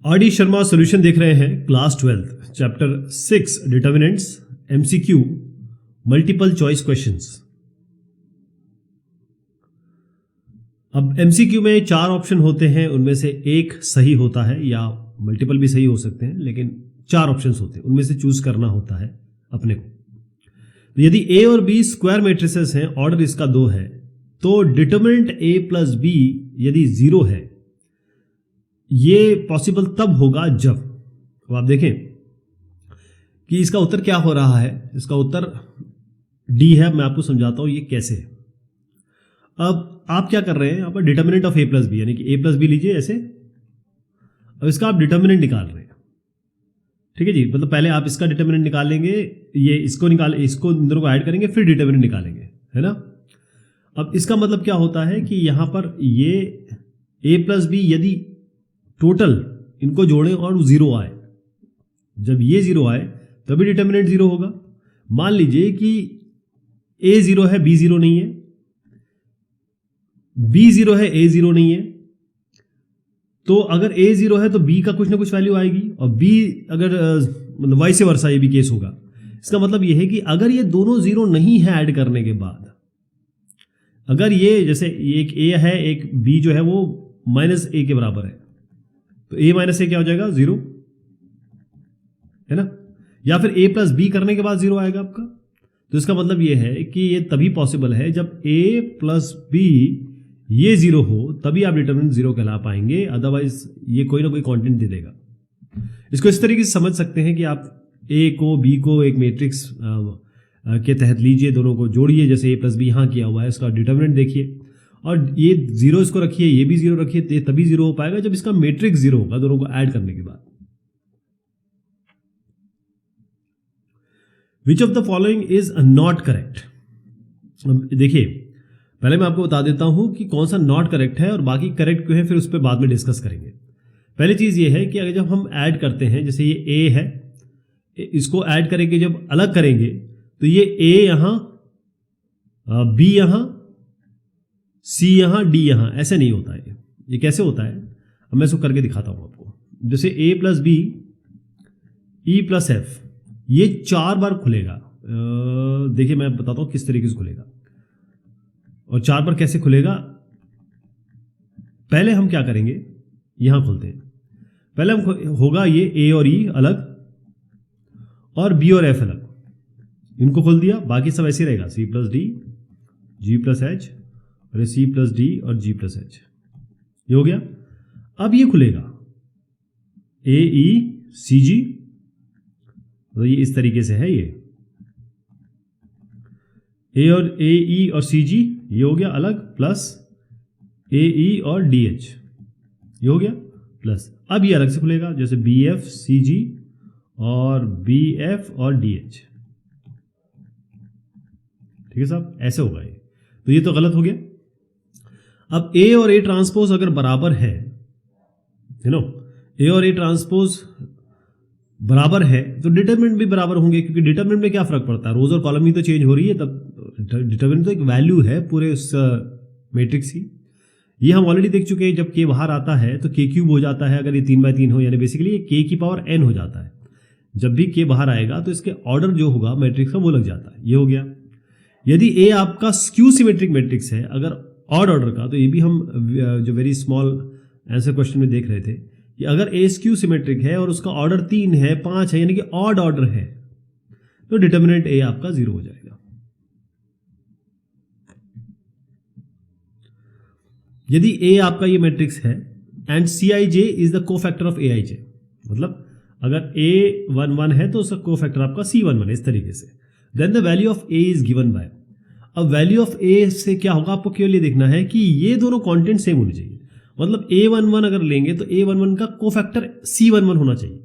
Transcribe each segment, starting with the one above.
RD. Sharma solution देख रहे हैं class 12 chapter 6 determinants MCQ multiple choice questions. अब एमसीक्यू में 4 ऑप्शन होते हैं, उनमें से एक सही होता है या मल्टीपल भी सही हो सकते हैं, लेकिन 4 ऑप्शंस होते हैं, उनमें से चूज करना होता है अपने को। तो यदि ए और बी स्क्वायर मैट्रिसेस हैं, ऑर्डर इसका 2 है, तो डिटर्मिनेंट ए प्लस बी यदि 0 है, ये पॉसिबल तब होगा जब, अब आप देखें कि इसका उत्तर क्या हो रहा है। इसका उत्तर डी है। मैं आपको समझाता हूं ये कैसे है। अब आप क्या कर रहे हैं, यहाँ पर determinant of A plus B, यानी कि ए प्लस बी लीजिए ऐसे। अब इसका आप डिटर्मिनेंट निकाल रहे हैं, ठीक है जी। मतलब पहले आप इसका डिटर्मिनेंट निकाल लेंगे, ये इसको इन दोनों को ऐड करेंगे, फिर डिटर्मिनेंट निकालेंगे, है ना। अब इसका मतलब क्या होता है कि यहां पर ये ए प्लस बी यदि टोटल इनको जोड़ें और 0 आए, जब ये 0 आए तभी डिटर्मिनेंट 0 होगा। मान लीजिए कि ए 0 है, बी 0 नहीं है, बी 0 है, ए 0 नहीं है, तो अगर ए 0 है तो बी का कुछ ना कुछ वैल्यू आएगी, और बी अगर मतलब वाइस वर्सा ये भी केस होगा। इसका मतलब ये है कि अगर ये दोनों 0 नहीं है ऐड करने के बाद, अगर ये जैसे एक ए है, एक बी जो है वो माइनस ए के बराबर है, तो ए माइनस ए क्या हो जाएगा, 0, है ना। या फिर ए प्लस बी करने के बाद 0 आएगा आपका। तो इसका मतलब ये है कि ये तभी पॉसिबल है जब ए प्लस बी ये 0 हो, तभी आप डिटर्मिनेंट 0 कहला पाएंगे, अदरवाइज ये कोई ना कोई कंटेंट दे देगा। इसको इस तरीके से समझ सकते हैं कि आप ए को बी को एक मैट्रिक्स के तहत लीजिए, दोनों को जोड़िए, जैसे ए प्लस बी यहाँ किया हुआ है, इसका डिटर्मिनेंट देखिए, और ये 0 इसको रखिए, ये भी 0 रखिए, तो ये तभी 0 हो पाएगा जब इसका मैट्रिक्स 0 होगा, दोनों को ऐड करने के बाद। Which of the following is not correct. देखिए पहले मैं आपको बता देता हूं कि कौन सा नॉट करेक्ट है और बाकी करेक्ट क्यों है, फिर उस पर बाद में डिस्कस करेंगे। पहली चीज ये है कि अगर जब हम ऐड करते हैं, जैसे ये ए है, इसको ऐड करेंगे, जब अलग करेंगे तो ये ए यहां, बी यहां, सी यहां, डी यहां, ऐसे नहीं होता है। ये कैसे होता है, अब मैं इसको करके दिखाता हूं आपको। जैसे A plus B, E plus F, ये 4 बार खुलेगा। देखिए मैं बताता हूं किस तरीके से खुलेगा और 4 बार कैसे खुलेगा। पहले हम क्या करेंगे, यहां खोलते हैं। पहले हम होगा ये ए और ई अलग और बी और एफ अलग, इनको खोल दिया, बाकी सब ऐसे रहेगा, सी प्लस डी, जी प्लस एच, और सी प्लस डी और जी प्लस एच, ये हो गया। अब ये खुलेगा ए ई सी जी, तो ये इस तरीके से है, ये ए और ए ई और सी जी ये हो गया अलग, प्लस ए ई और डी एच ये हो गया प्लस। अब ये अलग से खुलेगा, जैसे बी एफ सी जी और बी एफ और डी एच, ठीक है साहब, ऐसे होगा ये। तो ये तो गलत हो गया। अब ए और ए ट्रांसपोज अगर बराबर है, यू नो, ए और ए ट्रांसपोज बराबर है तो डिटरमिनेंट भी बराबर होंगे, क्योंकि डिटरमिनेंट में क्या फर्क पड़ता है, रोज और कॉलम ही तो चेंज हो रही है, तब डिटरमिनेंट तो एक वैल्यू है पूरे उस मैट्रिक्स की। ये हम ऑलरेडी देख चुके हैं, जब के बाहर आता है तो के क्यूब हो जाता है, अगर ये 3/3 हो, यानी बेसिकली ये के की पावर n हो जाता है। जब भी के बाहर आएगा तो इसके ऑर्डर जो होगा मैट्रिक्स का वो लग जाता है, ये हो गया। यदि ए आपका स्क्यू सिमेट्रिक मैट्रिक्स है, अगर ऑड ऑर्डर का, तो ये भी हम जो वेरी स्मॉल आंसर क्वेश्चन में देख रहे थे कि अगर ए स्क्यू सिमेट्रिक है और उसका ऑर्डर 3 है, 5 है, यानी कि ऑड ऑर्डर है, तो डिटर्मिनेंट ए आपका 0 हो जाएगा। यदि ए आपका ये मैट्रिक्स है and C I J is the cofactor of A I J, मतलब अगर ए 1 1 है तो उसका कोफैक्टर आपका C11 है, इस तरीके से, then the value of A is given by. अब वैल्यू ऑफ ए से क्या होगा, आपको केवल ये देखना है कि ये दोनों कंटेंट सेम होने चाहिए। मतलब A11 अगर लेंगे तो A11 का कोफैक्टर C11 होना चाहिए,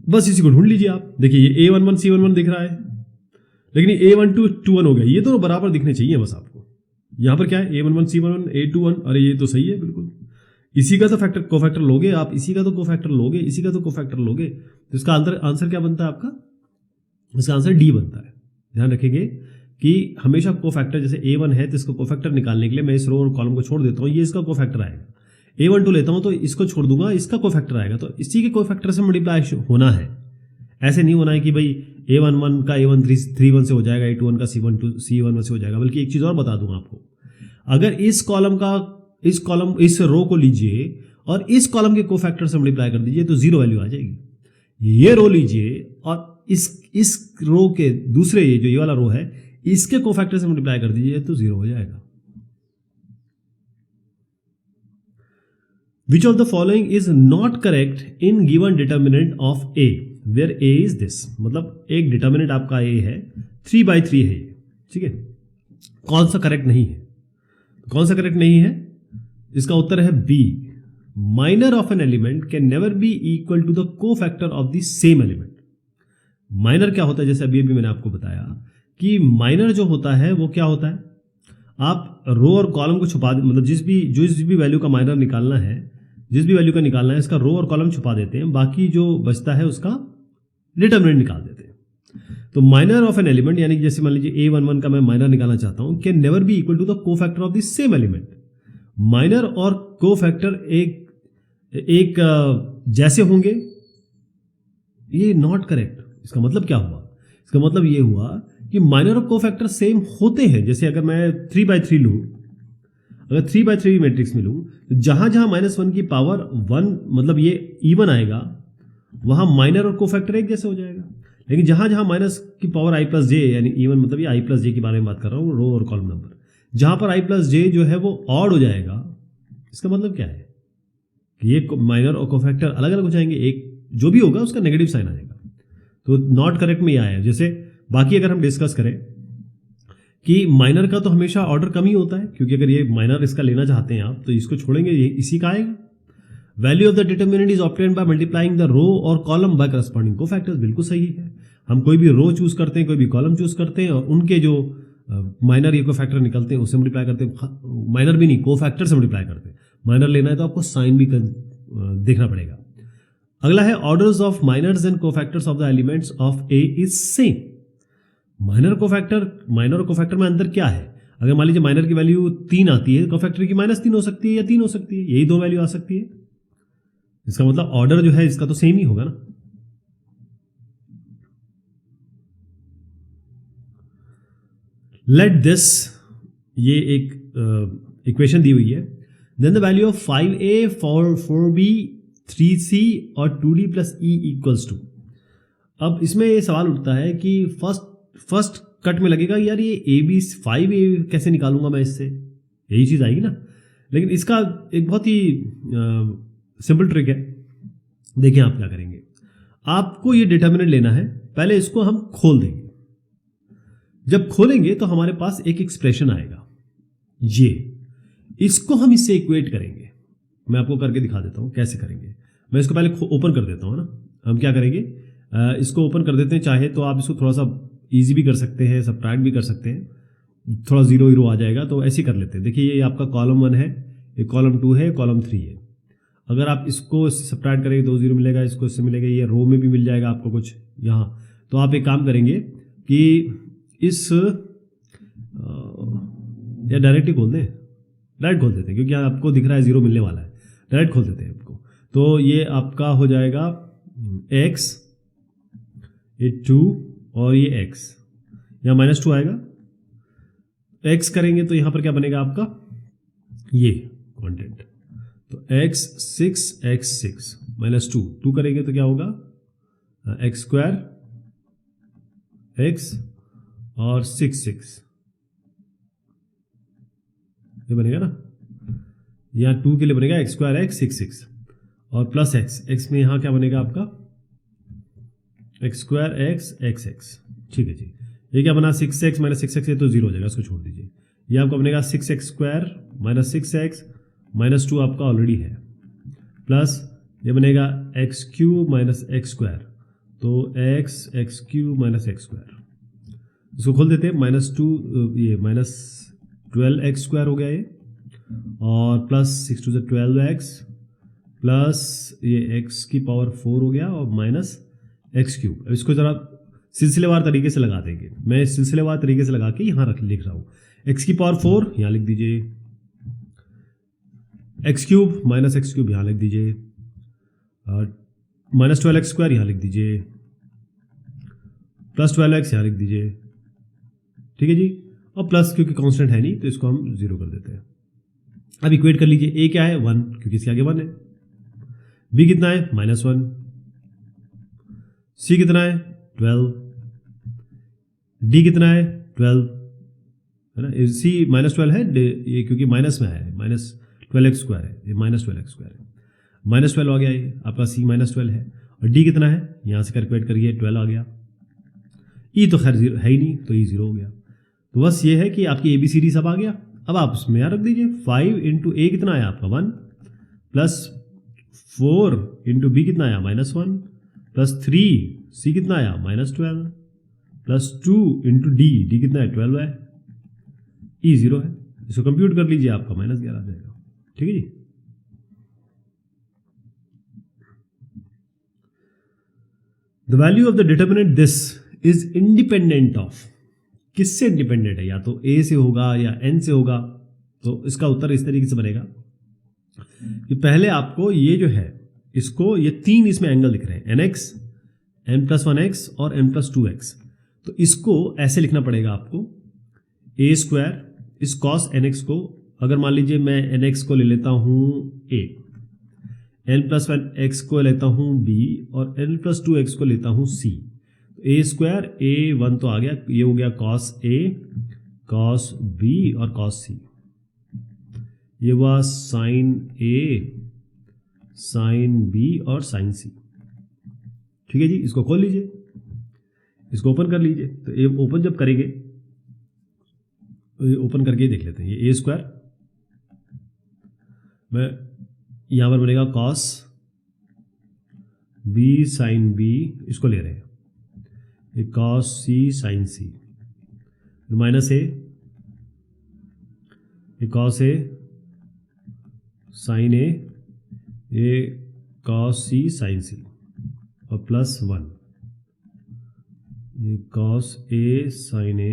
बस इसी को ढूंढ लीजिए आप। देखिए ये A11 C11 दिख रहा है, लेकिन A12 21 हो गया, ये दोनों बराबर दिखने चाहिए बस आपको। यहां पर क्या है, A11 C11 A21, अरे ये तो सही है बिल्कुल, इसी का तो कोफैक्टर लोगे आप, इसी का तो कोफैक्टर लोगे, इसी का तो कोफैक्टर लोगे, तो इसका आंसर क्या बनता है आपका, इसका आंसर डी बनता है। ध्यान रखेंगे कि हमेशा कोफैक्टर, जैसे A1 है तो इसको कोफैक्टर निकालने के लिए मैं इस रो और कॉलम को छोड़ देता हूं, ये इसका कोफैक्टर आएगा। A12 लेता हूँ तो इसको छोड़ दूंगा, इसका कोफैक्टर आएगा, तो इसी के कोफैक्टर से मल्टीप्लाई होना है। ऐसे नहीं होना है कि भाई A11 का A13 से हो जाएगा, A21 का C11 से हो जाएगा। बल्कि एक चीज़ और बता दूंगा आपको, अगर इस रो को लीजिए और इस कॉलम के कोफैक्टर से मल्टीप्लाई कर दीजिए तो जीरो वैल्यू आ जाएगी। ये रो लीजिए और इस रो के दूसरे, ये वाला रो है, इसके कोफैक्टर से मल्टीप्लाई कर दीजिए तो जीरो हो जाएगा। Which of the following is not correct in given determinant of A where A is this? मतलब एक डिटर्मिनेंट आपका A है, 3/3 है, ठीक है, कौन सा करेक्ट नहीं है? कौन सा करेक्ट नहीं है? इसका उत्तर है B, minor of an element can never be equal to the cofactor of the same element. Minor क्या होता है? जैसे अभी मैंने आपको बताया कि माइनर जो होता है वो क्या होता है, आप रो और कॉलम को छुपा, मतलब जिस भी वैल्यू का माइनर निकालना है, जिस भी वैल्यू का निकालना है, इसका रो और कॉलम छुपा देते हैं, बाकी जो बचता है उसका डिटर्मिनेंट निकाल देते हैं। तो माइनर ऑफ एन एलिमेंट, यानी जैसे मान लीजिए A11 का मैं माइनर निकालना चाहता हूं, can never be equal to the cofactor of the same element. Minor और कोफैक्टर एक जैसे होंगे, ये नॉट करेक्ट। इसका मतलब क्या हुआ? इसका मतलब ये हुआ कि माइनर और कोफैक्टर सेम होते हैं। जैसे अगर मैं 3/3 लूं, अगर 3/3 मैट्रिक्स में लूं, तो जहां जहां -1 की पावर 1, मतलब ये इवन आएगा, वहां माइनर और कोफैक्टर एक जैसे हो जाएगा। लेकिन जहां जहां माइनस की पावर i+j, यानी इवन मतलब ये i+j के बारे में बात कर रहा हूं, रो और कॉलम नंबर, जहां पर i+j जो है वो ऑड हो जाएगा, इसका मतलब क्या है कि ये माइनर और कोफैक्टर अलग अलग हो जाएंगे, एक जो भी होगा उसका नेगेटिव साइन आएगा। तो नॉट करेक्ट में ये आया। जैसे बाकी अगर हम डिस्कस करें कि माइनर का तो हमेशा ऑर्डर कम ही होता है, क्योंकि अगर ये माइनर इसका लेना चाहते हैं आप तो इसको छोड़ेंगे, ये इसी का आएगा। Value of the determinant is obtained by multiplying the row और कॉलम बाय करस्पॉन्डिंग कोफैक्टर्स। बिल्कुल सही है। हम कोई भी रो चूज करते हैं, कोई भी कॉलम चूज करते हैं, और उनके जो माइनर ये कोफैक्टर निकलते हैं उससे मल्टीप्लाई करते हैं। माइनर भी नहीं, कोफैक्टर से मल्टीप्लाई करते हैं। माइनर लेना है तो आपको साइन भी देखना पड़ेगा। अगला है orders of minors and cofactors of the elements of A is same. Minor और कोफैक्टर में अंतर क्या है? अगर मान लीजिए माइनर की वैल्यू 3 आती है, कोफैक्टर की -3 हो सकती है या 3 हो सकती है, यही दो वैल्यू आ सकती है। इसका मतलब ऑर्डर जो है इसका तो सेम ही होगा ना। लेट दिस, ये एक इक्वेशन दी हुई है, then the value of 5a for 4b 3c और 2d plus e equals to. अब इसमें ये सवाल उठता है कि फर्स्ट कट में लगेगा यार ये AB 5a कैसे निकालूंगा मैं इससे, यही चीज आएगी ना। लेकिन इसका एक बहुत ही सिंपल ट्रिक है। देखिए आप क्या करेंगे, आपको ये डिटर्मिनेंट लेना है, पहले इसको हम खोल देंगे। जब खोलेंगे तो हमारे पास एक एक्सप्रेशन आएगा, ये इसको हम इससे इक्वेट करेंगे। मैं आपको करके दिखा देता हूं कैसे करेंगे। मैं इसको पहले ओपन कर देता हूं ना। हम क्या करेंगे, इसको ओपन कर देते हैं। चाहे तो आप इसको थोड़ा सा इजी भी कर सकते हैं, सब्ट्रैक्ट भी कर सकते हैं, थोड़ा 0 आ जाएगा, तो ऐसे ही कर लेते हैं। देखिए ये आपका कॉलम 1 है, ये कॉलम 2 है, कॉलम 3 है। अगर आप इसको सब्ट्रैक्ट करेंगे 2 0 मिलेगा, इसको इससे मिलेगा, ये रो में भी मिल जाएगा आपको कुछ यहाँ। तो आप एक काम करेंगे कि इस या डायरेक्ट ही खोल दें, डायरेक्ट खोल देते हैं, क्योंकि आपको दिख रहा है 0 मिलने वाला है। डायरेक्ट खोल देते हैं आपको। तो ये आपका हो जाएगा x, ये 2 और ये x, यहाँ -2 आएगा। x करेंगे तो यहाँ पर क्या बनेगा आपका, ये कंटेंट, तो x 6 -2 करेंगे तो क्या होगा, x² x और 6 ये बनेगा ना। यहाँ 2 के लिए बनेगा x² x 6 और प्लस x में यहाँ क्या बनेगा आपका x² x। ठीक है जी। ये क्या बना 6x -6x, ये तो 0 हो जाएगा, इसको छोड़ दीजिए। ये आपका बनेगा 6x² -6x -2 आपका ऑलरेडी है, प्लस ये बनेगा x³ x², तो x³ x²। इसको खोल देते हैं, -2 ये -12x² हो गया ये, और प्लस 6 2 12x प्लस ये x की पावर 4 हो गया और -x³। अब इसको जरा सिलसिलेवार तरीके से लगा देंगे। मैं सिलसिलेवार तरीके से लगा के यहाँ लिख रहा हूँ। x की पावर 4 यहाँ लिख दीजिए, x cube minus x cube यहाँ लिख दीजिए, माइनस 12x स्क्वायर यहाँ लिख दीजिए, प्लस 12x यहाँ लिख दीजिए, ठीक है जी। और प्लस क्योंकि कांस्टेंट है नहीं तो इसको हम 0 कर देते हैं। अब इक्वेट कर लीजिए, a क्या है 1 क्योंकि इसके आगे 1 है, b कितना है -1, c कितना है 12, d कितना है 12 है ना, c -12 है, ये क्योंकि माइनस में है, -12x स्क्वायर है, ये -12x स्क्वायर है, -12 आ गया, ये आपका c -12 है। और d कितना है, यहाँ से कैलकुलेट करिए 12 आ गया, e तो खैर 0 है ही नहीं तो e 0 हो गया। तो बस ये है कि आपकी ABCD सब आ गया। अब आप उसमें यहाँ रख दीजिए 5 इंटू a कितना आया आपका 1, प्लस 4 इंटू b कितना आया -1, प्लस 3 c कितना आया -12, प्लस 2 इंटू d कितना है 12 है, e 0 है। इसको कंप्यूट कर लीजिए, आपका -11 आ जाएगा, ठीक है जी। The value of the determinant this is independent of, किससे इंडिपेंडेंट है, या तो a से होगा या n से होगा। तो इसका उत्तर इस तरीके से बनेगा कि पहले आपको ये जो है इसको, ये 3 इसमें एंगल दिख रहे हैं, nx, n+1x और n+2x। तो इसको ऐसे लिखना पड़ेगा आपको, a स्क्वायर इस cos nx को, अगर मान लीजिए मैं nx को ले लेता हूँ a, n+1x को लेता हूँ b और n+2x को लेता हूँ c। a स्क्वायर a1 तो आ गया, ये हो गया cos a, cos b और cos c, ये हुआ sin a, sin b और sin c, ठीक है जी। इसको खोल लीजिए, इसको ओपन कर लीजिए। तो ये ओपन जब करेंगे, ओपन करके देख लेते हैं, ये a स्क्वायर मैं यहाँ पर बनेगा cos b sin b, इसको ले रहे हैं, ये cos c sin c, minus a, ये cos a sin a, ये cos c sin c और प्लस 1, ये cos a sin a,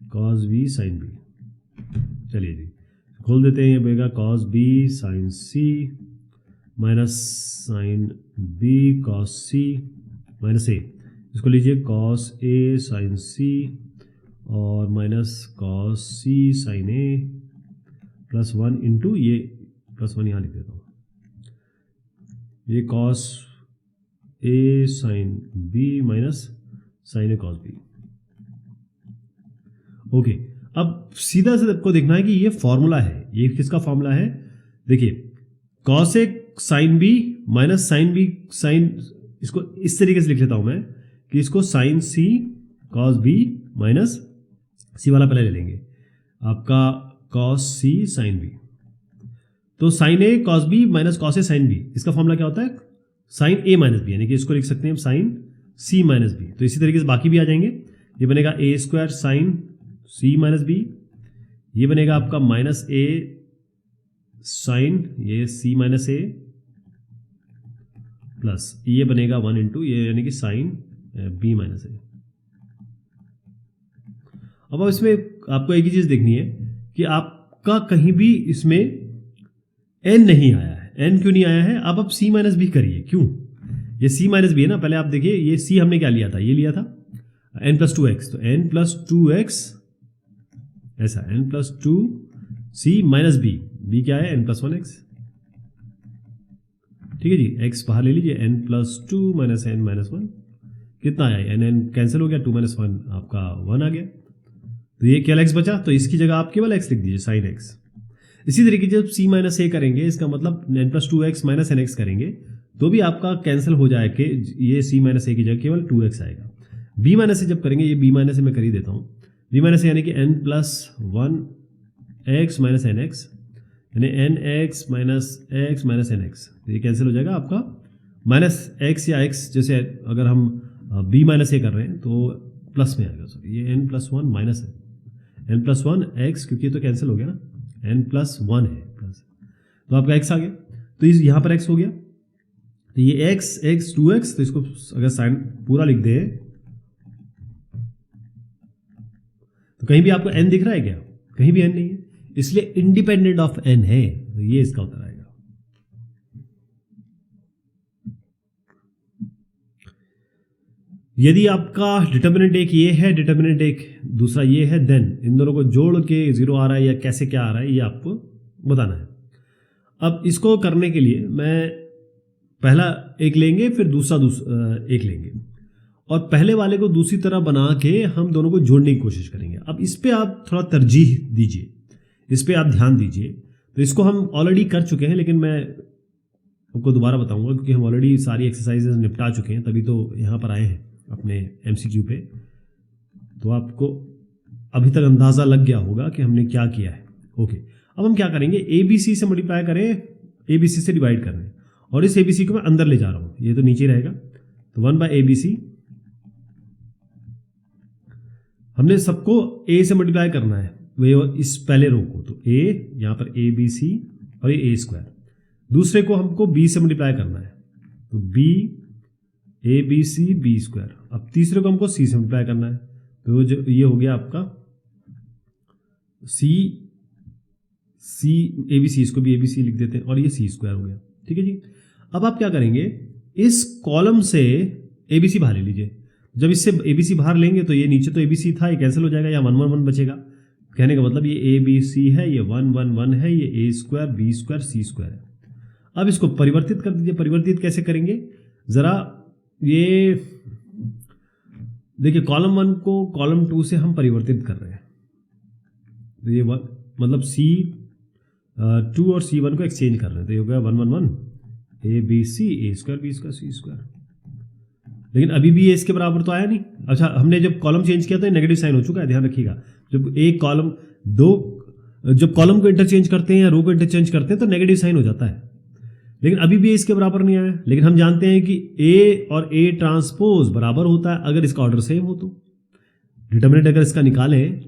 cos b sin b। चलिए जी खोल देते हैं, ये बनेगा cos b sin c minus sin b cos c minus a, इसको लीजिए cos a sin c और minus cos c sin a plus 1 into, ये प्लस 1 यहाँ लिख देता हूँ, ये cos a sin b minus sin a cos b। Okay, अब सीधा से आपको देखना है कि ये फॉर्मूला है, ये किसका फॉर्मूला है, देखिए cos a sin b minus sin b sin, इसको इस तरीके से लिख लेता हूं मैं कि इसको sin c cos b minus c वाला पहले ले लेंगे, आपका cos c sin b। तो sin a cos b minus cos a sin b, इसका फॉर्मूला क्या होता है, sin a माइनस b, यानी कि इसको लिख सकते हैं sin c माइनस b। तो इसी तरीके से बाकी भी आ जाएंगे, ये बनेगा a square sin c minus b, ये बनेगा आपका माइनस a sin ये c माइनस a, प्लस ये बनेगा 1 इंटू ये, यानी कि sin b माइनस a। अब इसमें आपको एक ही चीज देखनी है कि आपका कहीं भी इसमें n नहीं आया है, n क्यों नहीं आया है, आप c माइनस b करिए, क्यों, ये c माइनस b है ना, पहले आप देखिए ये c हमने क्या लिया था, ये लिया था n+2x, तो n+2x ऐसा, n+2c माइनस b, b क्या है n+1x, ठीक है जी, x बाहर ले लीजिए, n+2 माइनस n माइनस 1 कितना आया, n कैंसिल हो गया, 2 माइनस 1 आपका 1 आ गया, तो ये केवल x बचा, तो इसकी जगह आप केवल x लिख दीजिए sin x। इसी तरीके जब c माइनस a करेंगे, इसका मतलब n+2x माइनस nx करेंगे तो भी आपका कैंसिल हो जाए कि ये c माइनस a की जगह केवल 2x आएगा। b माइनस a जब करेंगे, ये b माइनस a मैं कर ही देता हूँ, b माइनस a यानी कि n+1 x माइनस nx, यानी nx minus x minus nx, ये कैंसिल हो जाएगा आपका माइनस x या x, जैसे अगर हम b माइनस a कर रहे हैं तो प्लस में आएगा, सॉरी ये n+1 माइनस है, n+1 x क्योंकि तो कैंसिल हो गया ना, n+1 है प्लस, तो आपका x आ गया, तो इस यहाँ पर x हो गया, तो ये x 2x, तो इसको अगर साइन पूरा लिख दे तो कहीं भी आपको n दिख रहा है क्या, कहीं भी n नहीं है, इसलिए इंडिपेंडेंट ऑफ n है, तो ये इसका उत्तर आएगा। यदि आपका डिटर्मिनेंट एक ये है, डिटर्मिनेंट एक दूसरा ये है, देन इन दोनों को जोड़ के 0 आ रहा है या कैसे क्या आ रहा है ये आपको बताना है। अब इसको करने के लिए मैं पहला एक लेंगे, फिर दूसरा एक लेंगे, और पहले वाले को दूसरी तरह बना के हम दोनों को जोड़ने की कोशिश करेंगे। अब इस पे आप थोड़ा तरजीह दीजिए, इस पे आप ध्यान दीजिए। तो इसको हम ऑलरेडी कर चुके हैं, लेकिन मैं आपको दोबारा बताऊंगा क्योंकि हम ऑलरेडी सारी एक्सरसाइजेज निपटा चुके हैं, तभी तो यहाँ पर आए हैं अपने MCQ पे। तो आपको अभी तक अंदाज़ा लग गया होगा कि हमने क्या किया है। ओके, अब हम क्या करेंगे, ABC से मल्टीप्लाई करें, ABC से डिवाइड कर रहे हैं, और इस ABC को मैं अंदर ले जा रहा हूँ, ये तो नीचे रहेगा। तो 1/ABC, हमने सबको A से मल्टीप्लाई करना है, वो इस पहले रो को, तो A यहाँ पर ABC और ये A²। दूसरे को हमको B से मल्टीप्लाई करना है, तो B ABC B²। अब तीसरे को हमको C से मल्टीप्लाई करना है, तो ये हो गया आपका C ABC, इसको भी ABC लिख देते हैं, और ये C² हो गया। ठीक है जी। अब आप क्या करेंगे, इस कॉलम से ABC बाहर ले लीजिए। जब इससे ABC बाहर लेंगे तो ये नीचे तो ABC था, ये कैंसिल हो जाएगा, या 1 1 1 बचेगा। कहने का मतलब ये ABC है, ये 1 1 1 है, ये A² B² C² है। अब इसको परिवर्तित कर दीजिए। परिवर्तित कैसे करेंगे, जरा ये देखिए, कॉलम 1 को कॉलम 2 से हम परिवर्तित कर रहे हैं, तो ये मतलब C2 और C1 को एक्सचेंज कर रहे हैं, तो ये हो गया 1 1 1 ABC A² B² C²। लेकिन अभी भी ये इसके बराबर तो आया नहीं। अच्छा, हमने जब कॉलम चेंज किया तो ये नेगेटिव साइन हो चुका है, ध्यान रखिएगा। जब एक कॉलम जब कॉलम को इंटरचेंज करते हैं या रो को इंटरचेंज करते हैं तो नेगेटिव साइन हो जाता है, लेकिन अभी भी इसके बराबर नहीं आया। लेकिन हम जानते हैं कि A और A ट्रांसपोज बराबर होता है अगर इसका ऑर्डर सेम हो। तो डिटर्मिनेंट अगर इसका निकालें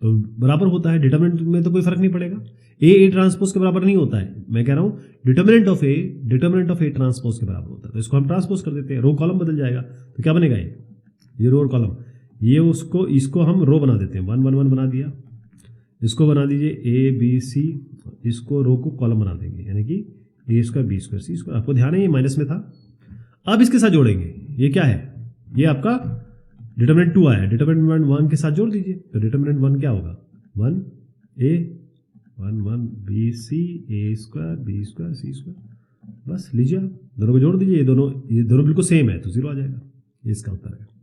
तो बराबर होता है, डिटर्मिनेंट में तो कोई फर्क नहीं पड़ेगा। A ट्रांसपोज के बराबर नहीं होता है, मैं कह रहा हूं डिटर्मिनेंट ऑफ A ट्रांसपोज के बराबर होता है। तो इसको हम ट्रांसपोज कर देते हैं, रो कॉलम बदल जाएगा। तो क्या बनेगा, ये रो और कॉलम, ये इसको हम रो बना देते हैं, 1 1 1 बना दिया। इसको बना दीजिए ABC, इसको रो को कॉलम बना देंगे, यानी कि A² B² C²। आपको ध्यान है ये माइनस में था। अब इसके साथ जोड़ेंगे, ये क्या है, ये आपका डिटर्मिनेंट 2 आया, डिटर्मिनेंट 1 के साथ जोड़ दीजिए। तो डिटर्मिनेंट 1 क्या होगा, 1A 1 1 BC A² B² C²। बस लीजिए, आप दोनों को जोड़ दीजिए, ये दोनों बिल्कुल सेम है, तो 0 आ जाएगा। ये इसका उत्तर है।